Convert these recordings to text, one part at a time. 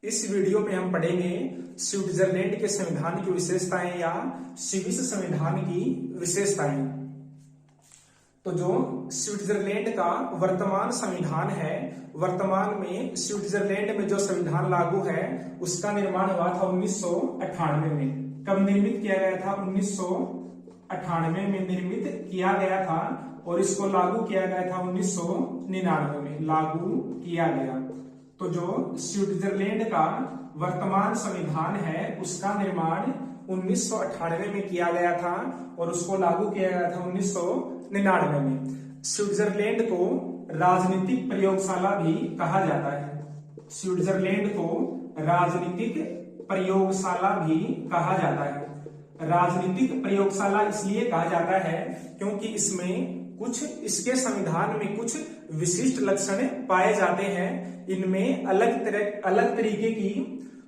इस वीडियो में हम पढ़ेंगे स्विट्जरलैंड के संविधान की विशेषताएं या स्विस संविधान की विशेषताएं। तो जो स्विट्जरलैंड का वर्तमान संविधान है, वर्तमान में स्विट्जरलैंड में जो संविधान लागू है उसका निर्माण हुआ था 1998 में। कब निर्मित किया गया था? 1998 में निर्मित किया गया था और इसको लागू किया गया था 1999 में लागू किया गया। तो जो स्विट्जरलैंड का वर्तमान संविधान है उसका निर्माण 1998 में किया गया था और उसको लागू किया गया था 1999 में। स्विट्जरलैंड को राजनीतिक प्रयोगशाला भी कहा जाता है। स्विट्जरलैंड को राजनीतिक प्रयोगशाला भी कहा जाता है। राजनीतिक प्रयोगशाला इसलिए कहा जाता है क्योंकि इसमें इसके संविधान में कुछ विशिष्ट लक्षण पाए जाते हैं। इनमें अलग तरीके की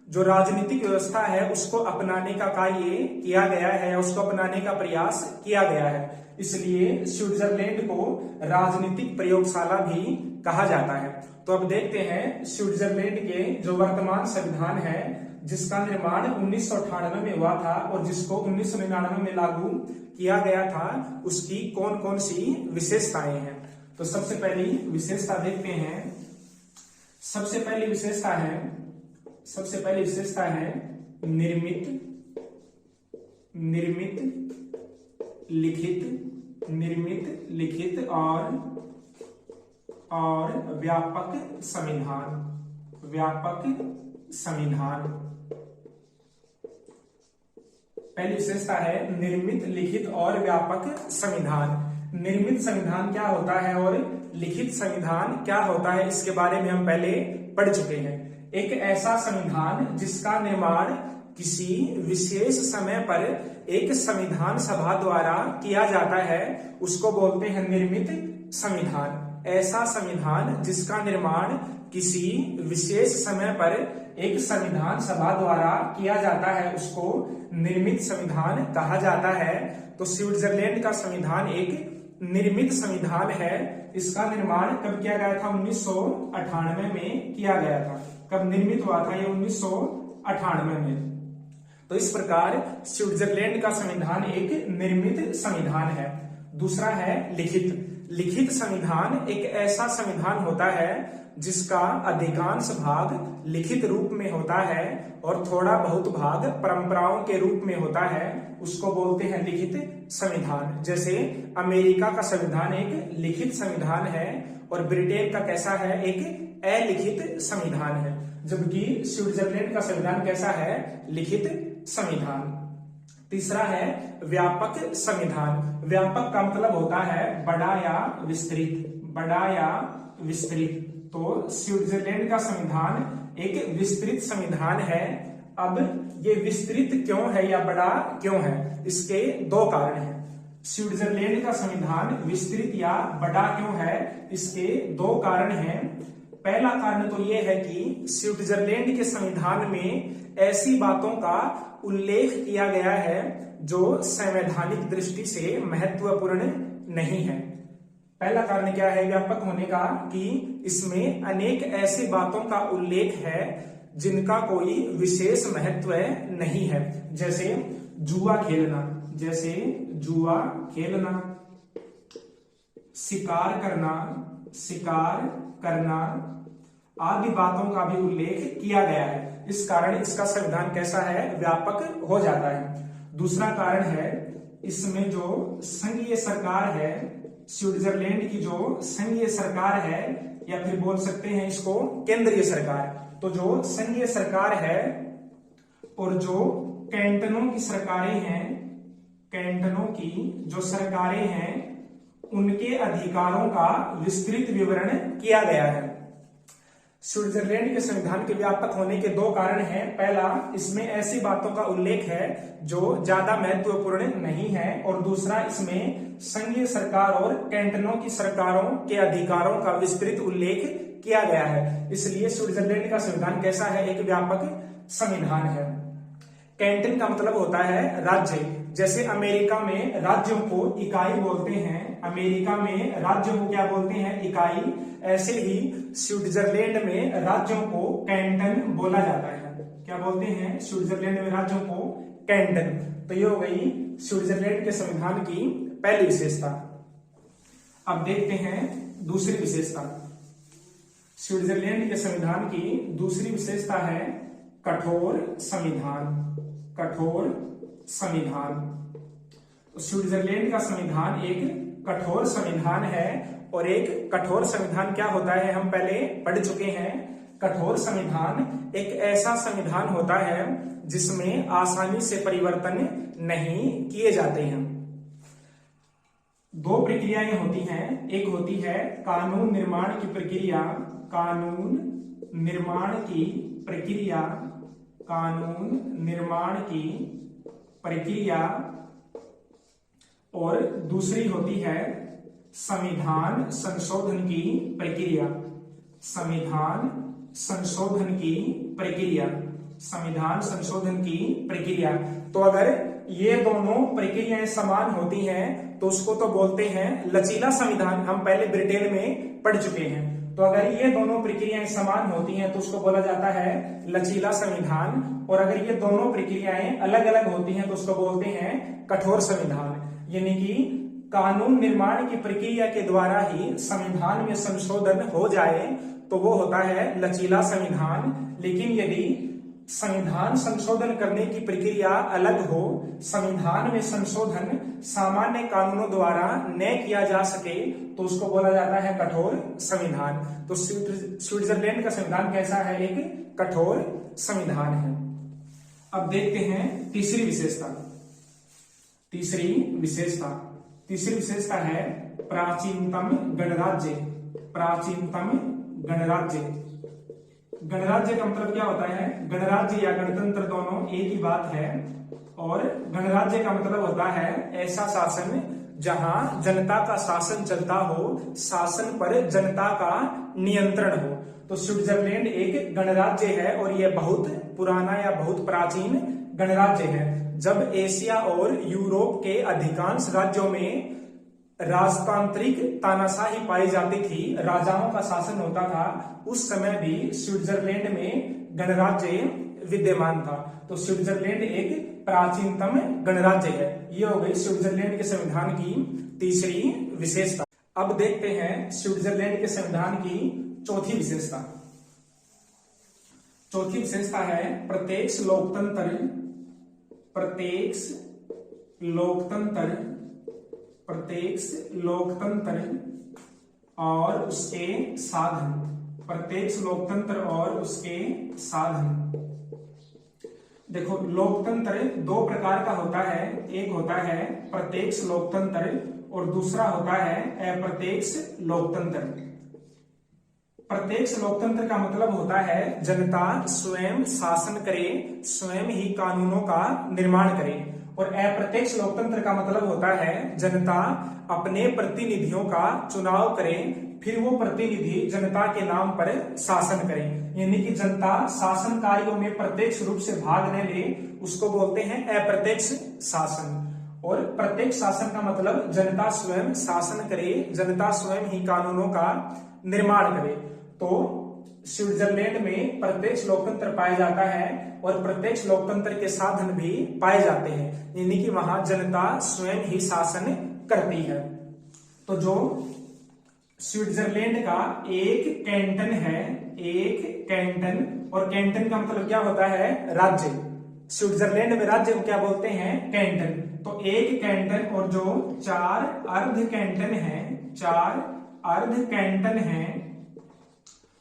जो राजनीतिक व्यवस्था है उसको अपनाने का कार्य किया गया है, उसको अपनाने का प्रयास किया गया है। इसलिए स्विट्जरलैंड को राजनीतिक प्रयोगशाला भी कहा जाता है। तो अब देखते हैं स्विट्जरलैंड के जो वर्तमान संविधान है जिसका निर्माण 1998 में हुआ था और जिसको 1999 में लागू किया गया था, उसकी कौन कौन सी विशेषताएं हैं। तो सबसे पहली विशेषता देखते हैं। सबसे पहली विशेषता है निर्मित लिखित और व्यापक संविधान। पहली विशेषता है निर्मित, लिखित और व्यापक संविधान। निर्मित संविधान क्या होता है और लिखित संविधान क्या होता है, इसके बारे में हम पहले पढ़ चुके हैं। एक ऐसा संविधान जिसका निर्माण किसी विशेष समय पर एक संविधान सभा द्वारा किया जाता है उसको बोलते हैं निर्मित संविधान। ऐसा संविधान जिसका निर्माण किसी विशेष समय पर एक संविधान सभा द्वारा किया जाता है उसको निर्मित संविधान कहा जाता है। तो स्विट्जरलैंड का संविधान एक निर्मित संविधान है। इसका निर्माण कब किया गया था? 1998 में किया गया था। कब निर्मित हुआ था? ये 1998 में। तो इस प्रकार स्विट्जरलैंड का संविधान एक निर्मित संविधान है। दूसरा है लिखित संविधान। एक ऐसा संविधान होता है जिसका अधिकांश भाग लिखित रूप में होता है और थोड़ा बहुत भाग परंपराओं के रूप में होता है, उसको बोलते हैं लिखित संविधान। जैसे अमेरिका का संविधान एक लिखित संविधान है और ब्रिटेन का कैसा है? एक अलिखित संविधान है। जबकि स्विट्जरलैंड का संविधान कैसा है? लिखित संविधान। तीसरा है व्यापक संविधान। व्यापक का मतलब होता है बड़ा या विस्तृत। तो स्विट्जरलैंड का संविधान एक विस्तृत संविधान है। अब ये विस्तृत क्यों है या बड़ा क्यों है, इसके दो कारण हैं। स्विट्जरलैंड का संविधान विस्तृत या बड़ा क्यों है, इसके दो कारण हैं। पहला कारण तो यह है कि स्विट्जरलैंड के संविधान में ऐसी बातों का उल्लेख किया गया है जो संवैधानिक दृष्टि से महत्वपूर्ण नहीं है। पहला कारण क्या है व्यापक होने का? कि इसमें अनेक ऐसी बातों का उल्लेख है जिनका कोई विशेष महत्व नहीं है। जैसे जुआ खेलना, शिकार करना आदि बातों का भी उल्लेख किया गया है। इस कारण इसका संविधान कैसा है? व्यापक हो जाता है। दूसरा कारण है इसमें जो संघीय सरकार है, स्विट्जरलैंड की जो संघीय सरकार है या फिर बोल सकते हैं इसको केंद्रीय सरकार। तो जो संघीय सरकार है और जो कैंटनों की सरकारें हैं उनके अधिकारों का विस्तृत विवरण किया गया है। स्विट्जरलैंड के संविधान के व्यापक होने के दो कारण हैं। पहला, इसमें ऐसी बातों का उल्लेख है जो ज्यादा महत्वपूर्ण नहीं है और दूसरा, इसमें संघीय सरकार और कैंटनों की सरकारों के अधिकारों का विस्तृत उल्लेख किया गया है। इसलिए स्विट्जरलैंड का संविधान कैसा है? एक व्यापक संविधान है। कैंटन का मतलब होता है राज्य। जैसे अमेरिका में राज्यों को इकाई बोलते हैं, अमेरिका में राज्यों को क्या बोलते हैं, इकाई। ऐसे ही स्विट्जरलैंड में राज्यों को कैंटन बोला जाता है। क्या बोलते हैं स्विट्जरलैंड में राज्यों को, कैंटन। तो ये हो गई स्विट्जरलैंड के संविधान की पहली विशेषता। अब देखते हैं दूसरी विशेषता। स्विट्जरलैंड के संविधान की दूसरी विशेषता है कठोर संविधान। कठोर संविधान। तो स्विट्जरलैंड का संविधान एक कठोर संविधान है। और एक कठोर संविधान क्या होता है हम पहले पढ़ चुके हैं। कठोर संविधान एक ऐसा संविधान होता है जिसमें आसानी से परिवर्तन नहीं किए जाते हैं। दो प्रक्रियाएं होती हैं, एक होती है कानून निर्माण की प्रक्रिया, कानून निर्माण की प्रक्रिया, कानून निर्माण की प्रक्रिया, और दूसरी होती है संविधान संशोधन की प्रक्रिया, संविधान संशोधन की प्रक्रिया, संविधान संशोधन की प्रक्रिया। तो अगर ये दोनों प्रक्रियाएं समान होती हैं तो उसको तो बोलते हैं लचीला संविधान। हम पहले ब्रिटेन में पढ़ चुके हैं। तो अगर ये दोनों प्रक्रियाएं समान होती हैं तो उसको बोला जाता है लचीला संविधान। और अगर ये दोनों प्रक्रियाएं अलग अलग होती हैं तो उसको बोलते हैं कठोर संविधान। यानी कि कानून निर्माण की प्रक्रिया के द्वारा ही संविधान में संशोधन हो जाए तो वो होता है लचीला संविधान। लेकिन यदि संविधान संशोधन करने की प्रक्रिया अलग हो, संविधान में संशोधन सामान्य कानूनों द्वारा न किया जा सके तो उसको बोला जाता है कठोर संविधान। तो स्विट्जरलैंड का संविधान कैसा है, एक कठोर संविधान है। अब देखते हैं तीसरी विशेषता। तीसरी विशेषता है प्राचीनतम गणराज्य। प्राचीनतम गणराज्य। गणराज्य का मतलब क्या होता है, गणराज्य या गणतंत्र दोनों एक ही बात है। और गणराज्य का मतलब होता है ऐसा शासन जहां जनता का शासन चलता हो, शासन पर जनता का नियंत्रण हो। तो स्विट्जरलैंड एक गणराज्य है और यह बहुत पुराना या बहुत प्राचीन गणराज्य है। जब एशिया और यूरोप के अधिकांश राज्यों में राजतांत्रिक तानाशाही पाई जाती थी, राजाओं का शासन होता था, उस समय भी स्विट्जरलैंड में गणराज्य विद्यमान था। तो स्विट्जरलैंड एक प्राचीनतम गणराज्य है। ये हो गई स्विट्जरलैंड के संविधान की तीसरी विशेषता। अब देखते हैं स्विट्जरलैंड के संविधान की चौथी विशेषता। चौथी विशेषता है प्रत्यक्ष लोकतंत्र। प्रत्यक्ष लोकतंत्र। प्रत्यक्ष लोकतंत्र और उसके साधन। प्रत्यक्ष लोकतंत्र और उसके साधन। देखो, लोकतंत्र दो प्रकार का होता है। एक होता है प्रत्यक्ष लोकतंत्र और दूसरा होता है अप्रत्यक्ष लोकतंत्र। प्रत्यक्ष लोकतंत्र का मतलब होता है जनता स्वयं शासन करे, स्वयं ही कानूनों का निर्माण करे। और अप्रत्यक्ष लोकतंत्र का मतलब होता है जनता अपने प्रतिनिधियों का चुनाव करे, फिर वो प्रतिनिधि जनता के नाम पर शासन करें। यानी कि जनता शासन कार्यों में प्रत्यक्ष रूप से भाग न ले, उसको बोलते हैं अप्रत्यक्ष शासन। और प्रत्यक्ष शासन का मतलब जनता स्वयं शासन करे, जनता स्वयं ही कानूनों का निर्माण करे। तो स्विट्जरलैंड में प्रत्यक्ष लोकतंत्र पाया जाता है और प्रत्यक्ष लोकतंत्र के साधन भी पाए जाते हैं, यानी कि वहां जनता स्वयं ही शासन करती है। तो जो स्विट्जरलैंड का एक कैंटन है, एक कैंटन, और कैंटन का मतलब क्या होता है, राज्य। स्विट्जरलैंड में राज्य को क्या बोलते हैं, कैंटन। तो एक कैंटन और जो 4 अर्ध कैंटन है, 4 अर्ध कैंटन है,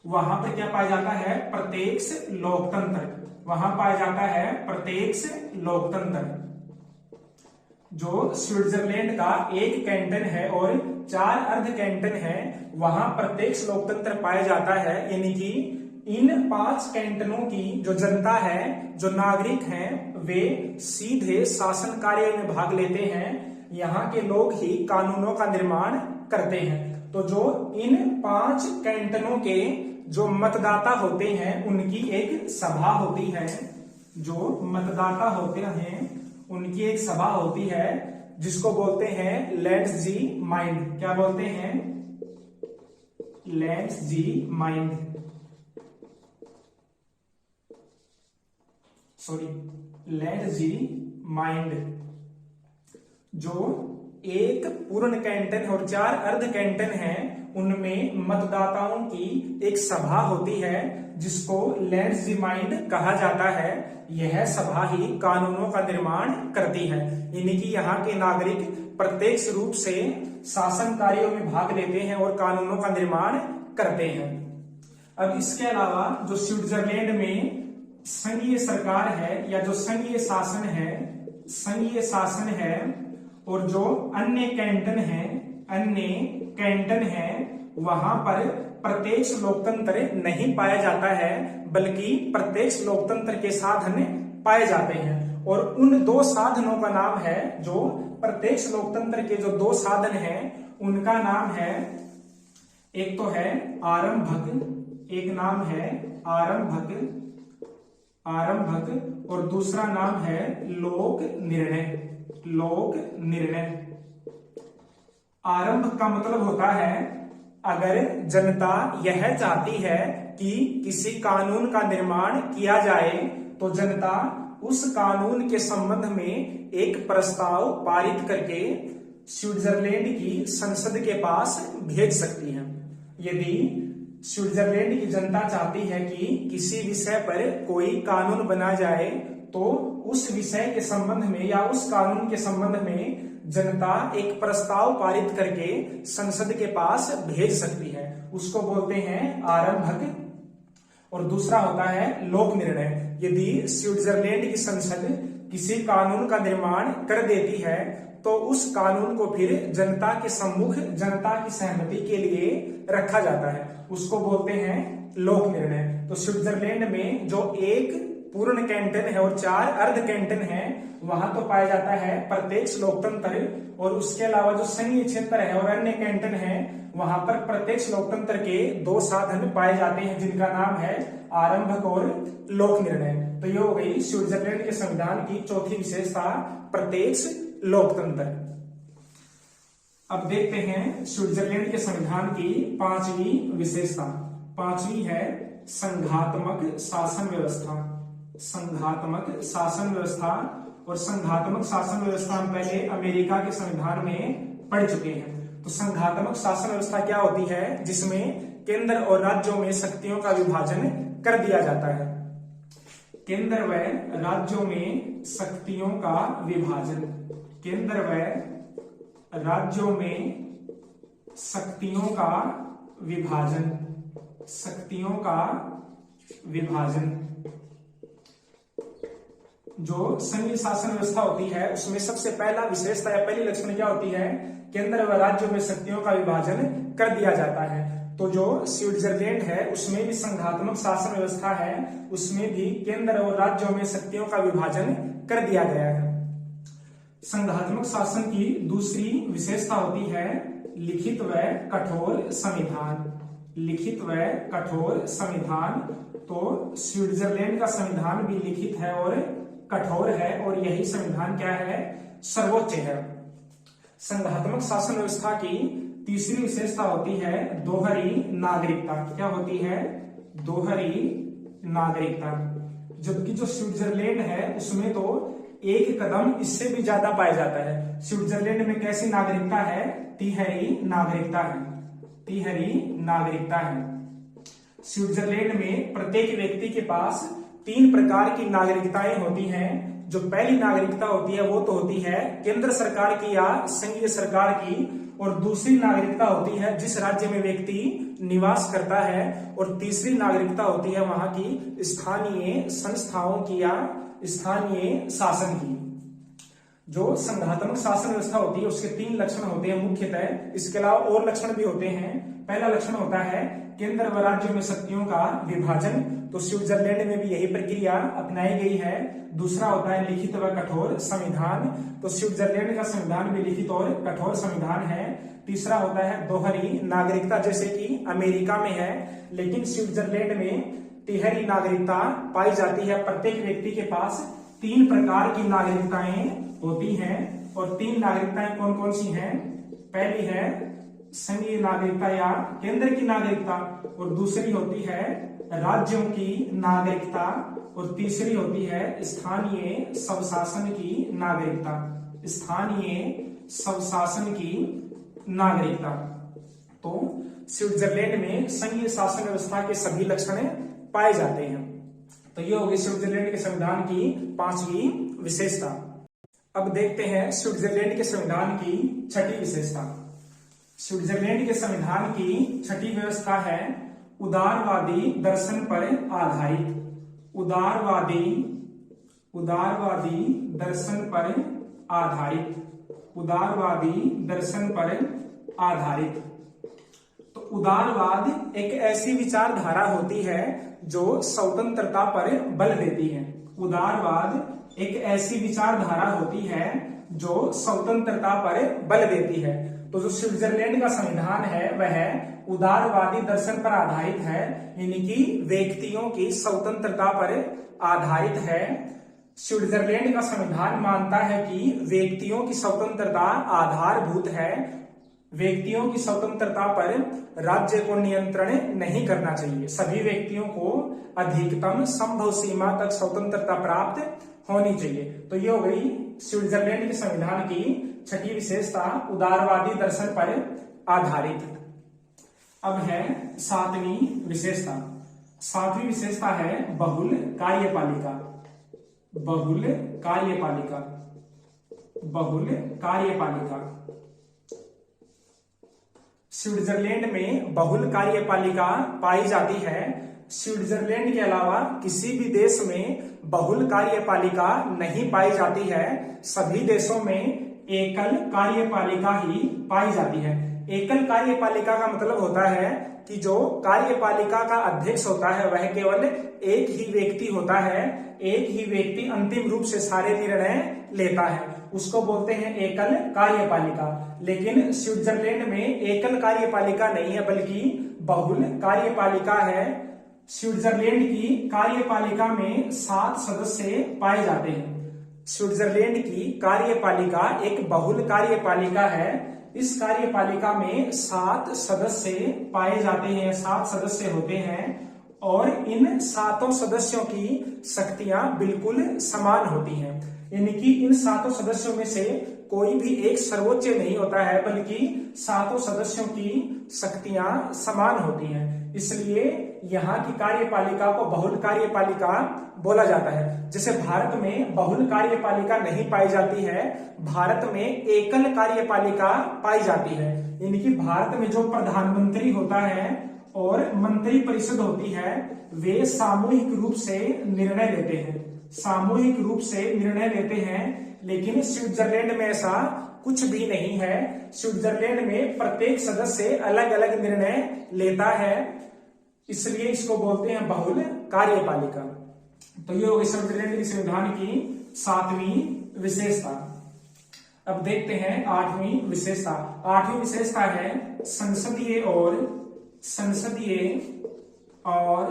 वहां पर क्या पाया जाता है, प्रत्यक्ष लोकतंत्र। वहां पाया जाता है प्रत्यक्ष लोकतंत्र। जो स्विट्जरलैंड का एक कैंटन है और 4 अर्ध कैंटन है, वहां प्रत्यक्ष लोकतंत्र पाया जाता है। यानी कि इन 5 कैंटनों की जो जनता है, जो नागरिक हैं, वे सीधे शासन कार्य में भाग लेते हैं। यहाँ के लोग ही कानूनों का निर्माण करते हैं। तो जो इन 5 कैंटनों के जो मतदाता होते हैं, उनकी एक सभा होती है। जो मतदाता होते हैं उनकी एक सभा होती है जिसको बोलते हैं लैंड्सजी माइंड। क्या बोलते हैं? लैंड्सजी माइंड, सॉरी लैंड्सजी माइंड, जो एक पूर्ण कैंटन और 4 अर्ध कैंटन हैं, उनमें मतदाताओं की एक सभा होती है जिसको लैंड्सजी माइंड कहा जाता है। यह सभा ही कानूनों का निर्माण करती है, यानी कि यहाँ के नागरिक प्रत्यक्ष रूप से शासन कार्यों में भाग लेते हैं और कानूनों का निर्माण करते हैं। अब इसके अलावा जो स्विट्जरलैंड में संघीय सरकार है या जो संघीय शासन है और जो अन्य कैंटन है, वहां पर प्रत्यक्ष लोकतंत्र नहीं पाया जाता है, बल्कि प्रत्यक्ष लोकतंत्र के साधन पाए जाते हैं। और उन 2 साधनों का नाम है, जो प्रत्यक्ष लोकतंत्र के जो 2 साधन हैं उनका नाम है, एक तो है आरंभक, एक नाम है आरंभक और दूसरा नाम है लोक निर्णय। आरंभ का मतलब होता है, अगर जनता यह चाहती है कि किसी कानून का निर्माण किया जाए तो जनता उस कानून के संबंध में एक प्रस्ताव पारित करके स्विट्जरलैंड की संसद के पास भेज सकती है। यदि स्विट्जरलैंड की जनता चाहती है कि किसी विषय पर कोई कानून बना जाए तो उस विषय के संबंध में या उस कानून के संबंध में जनता एक प्रस्ताव पारित करके संसद के पास भेज सकती है, उसको बोलते हैं आरंभक। और दूसरा होता है लोक निर्णय। यदि स्विट्जरलैंड की संसद किसी कानून का निर्माण कर देती है तो उस कानून को फिर जनता के सम्मुख जनता की सहमति के लिए रखा जाता है, उसको बोलते हैं लोक निर्णय। तो स्विट्जरलैंड में जो एक पूर्ण कैंटन है और 4 अर्ध कैंटन है, वहां तो पाया जाता है प्रत्यक्ष लोकतंत्र, और उसके अलावा जो संघीय क्षेत्र है और अन्य कैंटन है वहां पर प्रत्यक्ष लोकतंत्र के 2 साधन पाए जाते हैं, जिनका नाम है आरंभक और लोक निर्णय। तो ये हो गई स्विट्जरलैंड के संविधान की चौथी विशेषता, प्रत्यक्ष लोकतंत्र। अब देखते हैं स्विट्जरलैंड के संविधान की 5वीं विशेषता। 5वीं है संघात्मक शासन व्यवस्था। संघात्मक शासन व्यवस्था, और संघात्मक शासन व्यवस्था हम पहले अमेरिका के संविधान में पढ़ चुके हैं। तो संघात्मक शासन व्यवस्था क्या होती है? जिसमें केंद्र और राज्यों में शक्तियों का विभाजन कर दिया जाता है। केंद्र व राज्यों में शक्तियों का विभाजन, केंद्र व राज्यों में शक्तियों का विभाजन, शक्तियों का विभाजन। जो संघीय शासन व्यवस्था होती है उसमें सबसे पहला विशेषता या पहली लक्षण क्या होती है? केंद्र व राज्यों में शक्तियों का विभाजन कर दिया जाता है। तो जो स्विट्जरलैंड है उसमें भी संघात्मक शासन व्यवस्था है, उसमें भी केंद्र और राज्यों में शक्तियों का विभाजन कर दिया गया है। संघात्मक शासन की दूसरी विशेषता होती है लिखित व कठोर संविधान। लिखित व कठोर संविधान। तो स्विट्जरलैंड का संविधान भी लिखित है और कठोर है, और यही संविधान क्या है? सर्वोच्च है। संघात्मक शासन व्यवस्था की तीसरी विशेषता होती है दोहरी नागरिकता। क्या होती है? दोहरी नागरिकता। जबकि जो स्विट्जरलैंड है उसमें तो एक कदम इससे भी ज्यादा पाया जाता है। स्विट्जरलैंड में कैसी नागरिकता है? तिहरी नागरिकता है। तिहरी नागरिकता है। स्विट्जरलैंड में प्रत्येक व्यक्ति के पास 3 प्रकार की नागरिकताएं होती हैं। जो पहली नागरिकता होती है वो तो होती है केंद्र सरकार की या संघीय सरकार की, और दूसरी नागरिकता होती है जिस राज्य में व्यक्ति निवास करता है, और तीसरी नागरिकता होती है वहां की स्थानीय संस्थाओं की या स्थानीय शासन की। जो संघात्मक शासन व्यवस्था होती है उसके 3 लक्षण होते हैं मुख्यतः, इसके अलावा और लक्षण भी होते हैं। पहला लक्षण होता है केंद्र व राज्यों में शक्तियों का विभाजन, तो स्विट्जरलैंड में भी यही प्रक्रिया अपनाई गई है। दूसरा होता है लिखित व कठोर संविधान, तो स्विट्जरलैंड का संविधान भी लिखित और कठोर संविधान है। तीसरा होता है दोहरी नागरिकता, जैसे कि अमेरिका में है, लेकिन स्विट्जरलैंड में तिहरी नागरिकता पाई जाती है। प्रत्येक व्यक्ति के पास 3 प्रकार की नागरिकताएं होती हैं, और 3 नागरिकताएं कौन कौन सी हैं? पहली है संघीय नागरिकता या केंद्र की नागरिकता, और दूसरी होती है राज्यों की नागरिकता, और तीसरी होती है स्थानीय स्वशासन की नागरिकता। स्थानीय स्वशासन की नागरिकता। तो स्विट्जरलैंड में संघीय शासन व्यवस्था के सभी लक्षण पाए जाते हैं। तो ये होगी स्विट्जरलैंड के संविधान की 5वीं विशेषता। अब देखते हैं स्विट्जरलैंड के संविधान की 6ठी विशेषता। स्विट्जरलैंड के संविधान की 6ठी व्यवस्था है उदारवादी दर्शन पर आधारित। उदारवादी दर्शन पर आधारित। उदारवादी दर्शन पर आधारित। तो उदारवाद एक ऐसी विचारधारा होती है जो स्वतंत्रता पर बल देती है। उदारवाद एक ऐसी विचारधारा होती है जो स्वतंत्रता पर बल देती है। तो जो स्विट्जरलैंड का संविधान है वह उदारवादी दर्शन पर आधारित है, यानी कि व्यक्तियों की स्वतंत्रता पर आधारित है। स्विट्जरलैंड का संविधान मानता है कि व्यक्तियों की स्वतंत्रता आधारभूत है। व्यक्तियों की स्वतंत्रता पर राज्य को नियंत्रण नहीं करना चाहिए। सभी व्यक्तियों को अधिकतम संभव सीमा तक स्वतंत्रता प्राप्त होनी चाहिए। तो ये हो गई स्विट्जरलैंड के संविधान की 6ठी विशेषता, उदारवादी दर्शन पर आधारित। अब है 7वीं विशेषता। 7वीं विशेषता है बहुल कार्यपालिका। बहुल कार्यपालिका। बहुल कार्यपालिका। स्विट्जरलैंड में बहुल कार्यपालिका पाई जाती है। स्विट्जरलैंड के अलावा किसी भी देश में बहुल कार्यपालिका नहीं पाई जाती है। सभी देशों में एकल कार्यपालिका ही पाई जाती है। एकल कार्यपालिका का मतलब होता है कि जो कार्यपालिका का अध्यक्ष होता है वह केवल एक ही व्यक्ति होता है। एक ही व्यक्ति अंतिम रूप से सारे निर्णय लेता है, उसको बोलते हैं एकल कार्यपालिका। लेकिन स्विट्जरलैंड में एकल कार्यपालिका नहीं है बल्कि बहुल कार्यपालिका है। स्विट्जरलैंड की कार्यपालिका में 7 सदस्य पाए जाते हैं। स्विट्जरलैंड की कार्यपालिका एक बहुल कार्यपालिका है। इस कार्यपालिका में 7 सदस्य पाए जाते हैं, 7 सदस्य होते हैं, और इन 7 सदस्यों की शक्तियां बिल्कुल समान होती हैं। यानी कि इन 7 सदस्यों में से कोई भी एक सर्वोच्च नहीं होता है, बल्कि 7 सदस्यों की शक्तियां समान होती हैं। इसलिए यहाँ की कार्यपालिका को बहुल कार्यपालिका बोला जाता है। जैसे भारत में बहुल कार्यपालिका नहीं पाई जाती है, भारत में एकल कार्यपालिका पाई जाती है। यानी कि भारत में जो प्रधानमंत्री होता है और मंत्री परिषद होती है वे सामूहिक रूप से निर्णय लेते हैं। सामूहिक रूप से निर्णय लेते हैं। लेकिन स्विट्जरलैंड में ऐसा कुछ भी नहीं है। स्विट्जरलैंड में प्रत्येक सदस्य अलग अलग निर्णय लेता है, इसलिए इसको बोलते हैं बहुल कार्यपालिका। तो ये होगी स्विट्जरलैंड के संविधान की 7वीं विशेषता। अब देखते हैं 8वीं विशेषता। 8वीं विशेषता है संसदीय और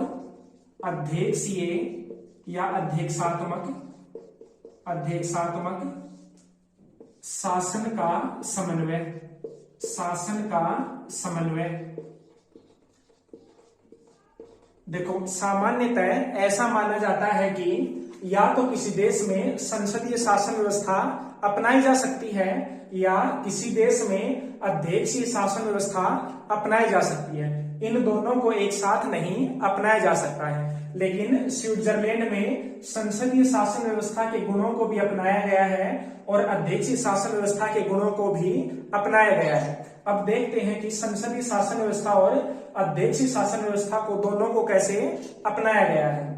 अध्यक्षीय या अध्यक्षात्मक शासन का समन्वय। शासन का समन्वय। देखो, सामान्यतः ऐसा माना जाता है कि या तो किसी देश में संसदीय शासन व्यवस्था अपनाई जा सकती है या किसी देश में अध्यक्षीय शासन व्यवस्था अपनाई जा सकती है। इन दोनों को एक साथ नहीं अपनाया जा सकता है। लेकिन स्विट्जरलैंड में संसदीय शासन व्यवस्था के गुणों को भी अपनाया गया है और अध्यक्षीय शासन व्यवस्था के गुणों को भी अपनाया गया है। अब देखते हैं कि संसदीय शासन व्यवस्था और अध्यक्षीय शासन व्यवस्था को दोनों को कैसे अपनाया गया है।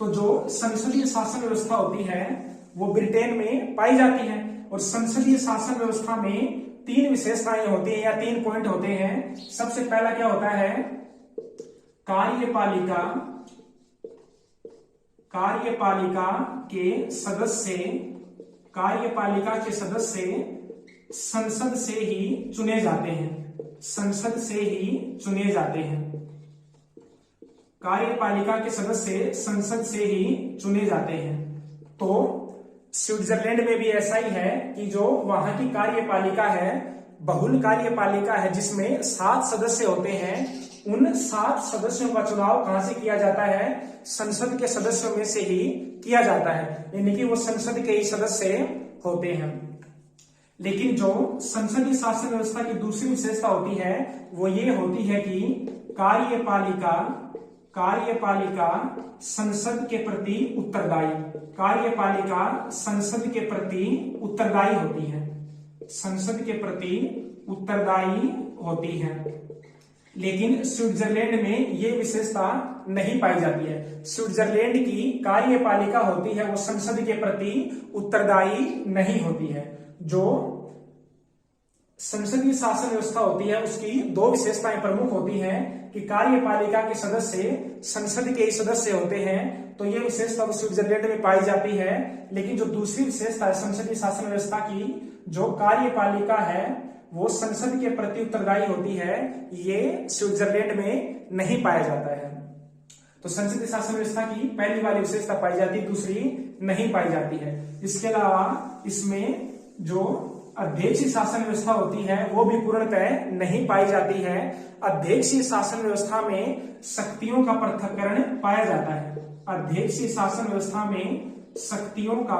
तो जो संसदीय शासन व्यवस्था होती है वो ब्रिटेन में पाई जाती है, और संसदीय शासन व्यवस्था में 3 विशेषताएं होती हैं या 3 पॉइंट होते हैं। सबसे पहला क्या होता है? कार्यपालिका के सदस्य संसद से ही चुने जाते हैं। संसद से ही चुने जाते हैं। कार्यपालिका के सदस्य संसद से ही चुने जाते हैं। तो स्विट्जरलैंड में भी ऐसा ही है कि जो वहां की कार्यपालिका है बहुल कार्यपालिका है, जिसमें 7 सदस्य होते हैं, उन 7 सदस्यों का चुनाव कहां से किया जाता है? संसद के सदस्यों में से ही किया जाता है, यानी कि वो संसद के ही सदस्य होते हैं। लेकिन जो संसदीय शासन व्यवस्था की दूसरी विशेषता होती है वो ये होती है कि कार्यपालिका संसद के प्रति उत्तरदायी, कार्यपालिका संसद के प्रति उत्तरदायी होती है, संसद के प्रति उत्तरदायी होती है। लेकिन स्विट्जरलैंड में ये विशेषता नहीं पाई जाती है। स्विट्जरलैंड की कार्यपालिका होती है वो संसद के प्रति उत्तरदायी नहीं होती है। जो संसदीय शासन व्यवस्था होती है उसकी 2 विशेषताएं प्रमुख होती हैं कि कार्यपालिका के सदस्य संसद के ही सदस्य होते हैं, तो ये विशेषता तो स्विट्जरलैंड में पाई जाती है। लेकिन जो दूसरी विशेषता है संसदीय शासन व्यवस्था की, जो कार्यपालिका है वो संसद के प्रति उत्तरदायी होती है, ये स्विट्जरलैंड में नहीं पाया जाता है। तो संसदीय शासन व्यवस्था की पहली वाली विशेषता पाई जाती है, दूसरी नहीं पाई जाती है। इसके अलावा इसमें जो अध्यक्षीय शासन व्यवस्था होती है वो भी पूर्णतः नहीं पाई जाती है। अध्यक्षीय शासन व्यवस्था में शक्तियों का पृथक्करण पाया जाता है। अध्यक्षीय शासन व्यवस्था में शक्तियों का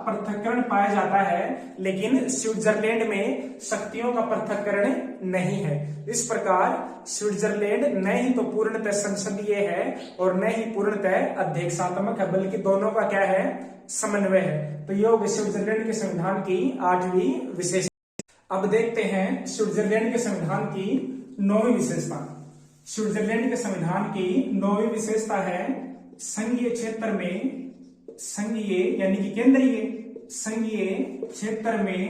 पृथक्करण पाया जाता है, लेकिन स्विट्जरलैंड में शक्तियों का पृथक्करण नहीं है। इस प्रकार स्विट्जरलैंड न ही तो पूर्णतः संसदीय है और न ही पूर्णतः अध्यक्षात्मक है, बल्कि दोनों का क्या है? समन्वय है। तो ये हो गई स्विट्जरलैंड के संविधान की 8वीं विशेषता। अब देखते हैं स्विट्जरलैंड के संविधान की 9वीं विशेषता। स्विट्जरलैंड के संविधान की 9वीं विशेषता है संघीय क्षेत्र में, संघीय यानी कि केंद्रीय संघीय क्षेत्र में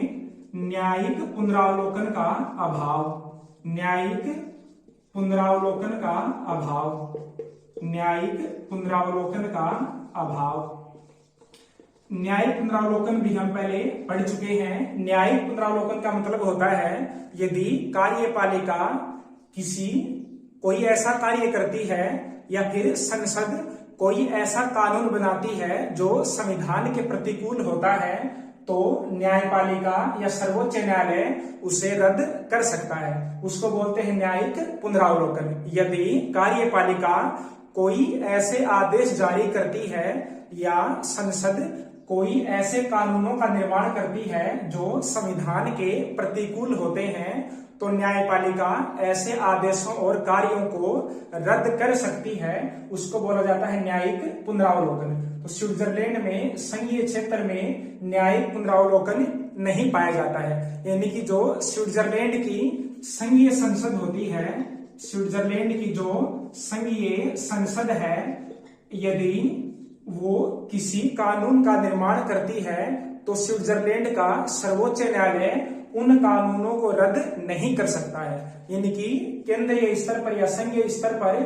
न्यायिक पुनरावलोकन का अभाव। न्यायिक पुनरावलोकन का अभाव। न्यायिक पुनरावलोकन का अभाव। न्यायिक पुनरावलोकन भी हम पहले पढ़ चुके हैं। न्यायिक पुनरावलोकन का मतलब होता है यदि कार्यपालिका कोई ऐसा कार्य करती है या फिर संसद कोई ऐसा कानून बनाती है जो संविधान के प्रतिकूल होता है, तो न्यायपालिका या सर्वोच्च न्यायालय उसे रद्द कर सकता है। उसको बोलते हैं न्यायिक पुनरावलोकन। यदि कार्यपालिका कोई ऐसे आदेश जारी करती है या संसद कोई ऐसे कानूनों का निर्माण करती है जो संविधान के प्रतिकूल होते हैं, तो न्यायपालिका ऐसे आदेशों और कार्यों को रद्द कर सकती है। उसको बोला जाता है न्यायिक पुनरावलोकन। तो स्विट्जरलैंड में संघीय क्षेत्र में न्यायिक पुनरावलोकन नहीं पाया जाता है, यानी कि जो स्विट्जरलैंड की संघीय संसद होती है, स्विट्जरलैंड की जो संघीय संसद है, यदि वो किसी कानून का निर्माण करती है तो स्विट्जरलैंड का सर्वोच्च न्यायालय उन कानूनों को रद्द नहीं कर सकता है। यानी कि केंद्रीय स्तर पर या संघीय स्तर पर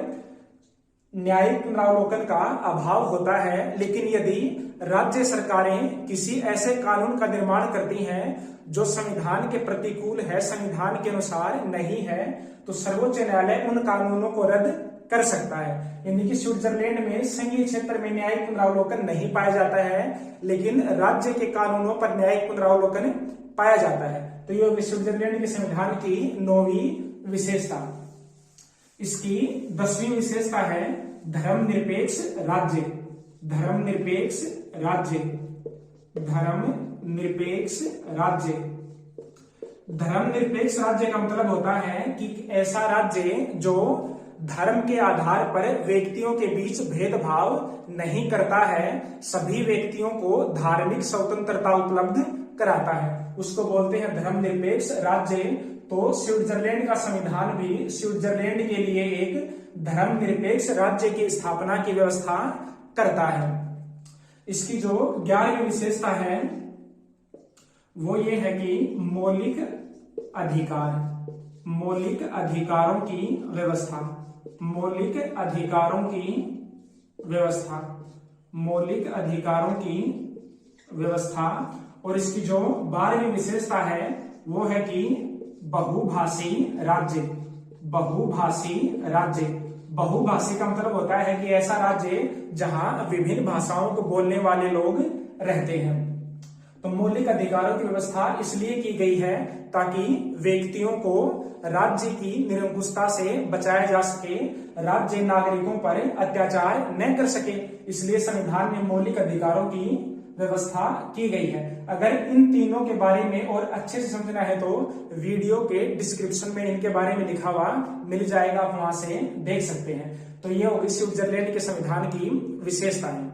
न्यायिक पुनरावलोकन का अभाव होता है, लेकिन यदि राज्य सरकारें किसी ऐसे कानून का निर्माण करती हैं जो संविधान के प्रतिकूल है, संविधान के अनुसार नहीं है, तो सर्वोच्च न्यायालय उन कानूनों को रद्द कर सकता है। यानी कि स्विट्जरलैंड में संघीय क्षेत्र में न्यायिक पुनरावलोकन नहीं पाया जाता है, लेकिन राज्य के कानूनों पर न्यायिक पुनरावलोकन पाया जाता है। तो ये स्विट्जरलैंड के संविधान की 9वीं विशेषता। इसकी 10वीं विशेषता है धर्मनिरपेक्ष राज्य। धर्मनिरपेक्ष राज्य। धर्मनिरपेक्ष राज्य। धर्मनिरपेक्ष राज्य का मतलब होता है कि ऐसा राज्य जो धर्म के आधार पर व्यक्तियों के बीच भेदभाव नहीं करता है, सभी व्यक्तियों को धार्मिक स्वतंत्रता उपलब्ध कराता है, उसको बोलते हैं धर्मनिरपेक्ष राज्य। तो स्विट्जरलैंड का संविधान भी स्विट्जरलैंड के लिए एक धर्मनिरपेक्ष राज्य की स्थापना की व्यवस्था करता है। इसकी जो 11वीं विशेषता है वो ये है कि मौलिक अधिकार। मौलिक अधिकारों की व्यवस्था। मौलिक अधिकारों की व्यवस्था। मौलिक अधिकारों की व्यवस्था। और इसकी जो 12वीं विशेषता है वो है कि बहुभाषी राज्य। बहुभाषी राज्य। बहुभाषी का मतलब होता है कि ऐसा राज्य जहां विभिन्न भाषाओं को बोलने वाले लोग रहते हैं। तो मौलिक अधिकारों की व्यवस्था इसलिए की गई है ताकि व्यक्तियों को राज्य की निरंकुशता से बचाया जा सके, राज्य नागरिकों पर अत्याचार न कर सके, इसलिए संविधान में मौलिक अधिकारों की व्यवस्था की गई है। अगर इन तीनों के बारे में और अच्छे से समझना है तो वीडियो के डिस्क्रिप्शन में इनके बारे में लिखा हुआ मिल जाएगा, आप वहां से देख सकते हैं। तो ये होगी स्विट्जरलैंड के संविधान की विशेषताएं।